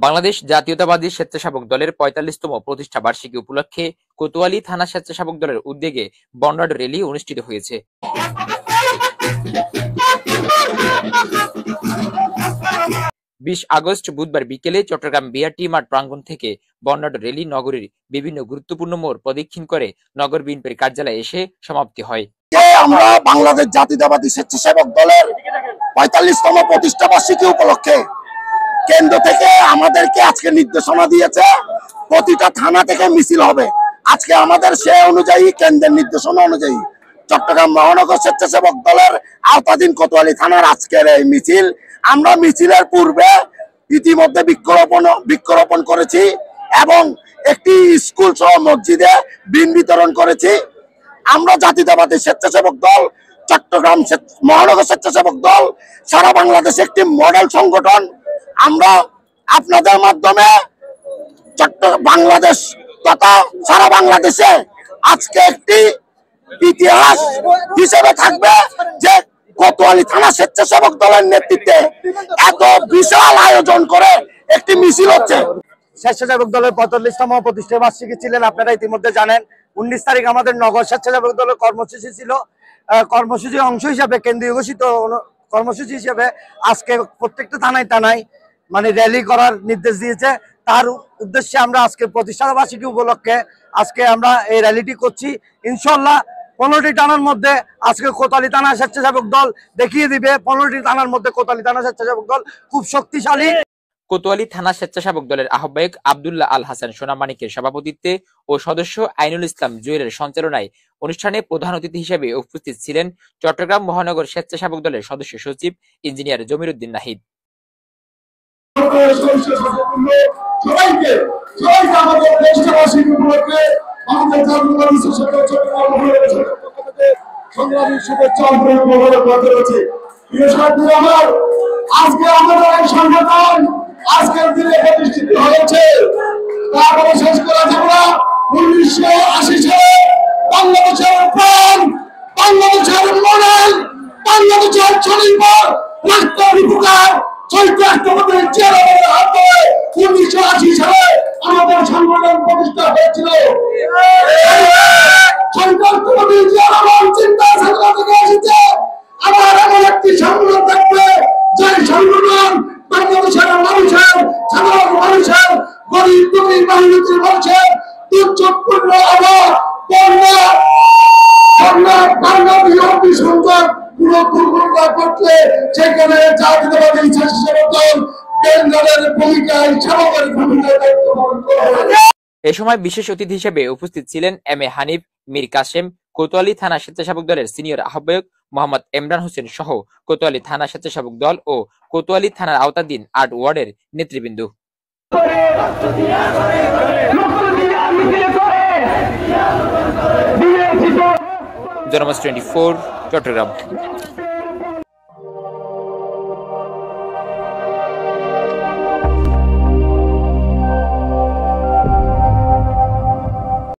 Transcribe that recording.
বাংলাদেশ জাতীয়তাবাদী স্বেচ্ছাসেবক দলের ৪৫তম প্রতিষ্ঠা বার্ষিকী উপলক্ষে কোতোয়ালী থানা স্বেচ্ছাসেবক দলের উদ্যোগে বর্ণাঢ্য র্যালি অনুষ্ঠিত হয়েছে। ২০ আগস্ট বুধবার বিকেলে চট্টগ্রাম বিআরটি মাঠ প্রাঙ্গণ থেকে বর্ণাঢ্য র্যালি নগরীর বিভিন্ন গুরুত্বপূর্ণ মোড় প্রদক্ষিণ করে নগর বিএনপির কার্যালয়ে এসে সমাপ্তি হয়। আমরা বাংলাদেশ জাতীয়তাবাদী স্বেচ্ছাসেবক দলের ৪৫তম প্রতিষ্ঠা বার্ষিকী উপলক্ষে কেন্দ্র থেকে আমাদেরকে আজকে নির্দেশনা দিয়েছে প্রতিটা থানা থেকে মিছিল হবে। আজকে আমাদের সে অনুযায়ী কেন্দ্রের নির্দেশনা অনুযায়ী চট্টগ্রাম মহানগর স্বেচ্ছাসেবক দলের আওতাধীন কোতোয়ালী থানার আজকের এই মিছিল। আমরা মিছিলের পূর্বে ইতিমধ্যে বৃক্ষরোপণ করেছি এবং একটি স্কুল সহ মসজিদে বিন বিতরণ করেছি। আমরা জাতীয়তাবাদী স্বেচ্ছাসেবক দল চট্টগ্রাম মহানগর স্বেচ্ছাসেবক দল সারা বাংলাদেশে একটি মডেল সংগঠন। আমরা আপনাদের মাধ্যমে বাংলাদেশ তথা সারা বাংলাদেশে আজকে একটি ইতিহাস হিসেবে থাকবে যে কোতোয়ালী থানা স্বেচ্ছাসেবক দলের নেতৃত্বে এত বিশাল আয়োজন করে একটি মিছিল হচ্ছে। স্বেচ্ছাসেবক দলের ৪৫তম প্রতিষ্ঠা বার্ষিকী ছিলেন, আপনারা ইতিমধ্যে জানেন। ১৯ তারিখ আমাদের নগর স্বেচ্ছাসেবক দলের কর্মসূচি ছিল। কর্মসূচির অংশ হিসাবে কেন্দ্রীয় ঘোষিত কর্মসূচি হিসেবে আজকে প্রত্যেকটা থানায় থানায় র্যালি করার নির্দেশ দিয়েছে। তার উদ্দেশ্যে আমরা আজকে প্রতিষ্ঠা বার্ষিকী উপলক্ষে আজকে আমরা এই র্যালিটি করছি। ইনশাল্লাহ ১৫টি থানার মধ্যে আজকে কোতোয়ালী থানা স্বেচ্ছাসেবক দল দেখিয়ে দিবে ১৫টি থানার মধ্যে কোতোয়ালী থানা স্বেচ্ছাসেবক দল খুব শক্তিশালী। কোতোয়ালী থানা স্বেচ্ছাসেবক দলের আহ্বায়ক আব্দুল্লাহ আল হাসান সোনামানিকের সভাপতিত্বে ও সদস্য আইনুল ইসলাম জুয়েলের সঞ্চালনায় অনুষ্ঠানে প্রধান অতিথি হিসেবে উপস্থিত ছিলেন চট্টগ্রাম মহানগর স্বেচ্ছাসেবক দলের সদস্য সচিব ইঞ্জিনিয়ার জমির উদ্দিন নাহিদ। আজকে আমাদের এই সংগঠন আজকের দিনে প্রতিষ্ঠিত হয়েছে। তারপরে শেষ করা যাবে না। ১৯৮০ সালে বাংলাদেশের প্রাণ, বাংলাদেশের মডেল, বাংলাদেশের স্বনির্ভর রাষ্ট্রপতিকার শহীদ রাষ্ট্রপতি জিয়া রহমানের হাতে ১৯৮০ সালে আমাদের সংগঠন প্রতিষ্ঠা হয়েছিল। শহীদ রাষ্ট্রপতি জিয়া রহমান চিন্তা চেতনা থেকে এসেছে আবার এমন একটি সংগঠন থাকবে যে সংগঠন বাংলাদেশের মানুষের, সাধারণ মানুষের, গরিব দুঃখী মেহনতি মানুষের দুর্যোগপূর্ণ আবহাওয়া, বন্যা বিহতি সংকট পুরো দুর্ঘটনা ঘটলে সেখানে জাতীয়তাবাদী স্বেচ্ছাসেবক দল কেন্দ্রের ভূমিকায় সেবকের ভূমিকায় দায়িত্ব পালন করবে। এ সময় বিশেষ অতিথি হিসেবে উপস্থিত ছিলেন এম এ হানিফ, মীর কাসেম, কোতোয়ালী থানা স্বেচ্ছাসেবক দলের সিনিয়র আহ্বায়ক মোহাম্মদ ইমরান হোসেন সহ কোতোয়ালী থানা স্বেচ্ছাসেবক দল ও কোতোয়ালী থানার আওতাধীন ৮ ওয়ার্ডের নেতৃবৃন্দ। জনমত 24 চট্টগ্রাম।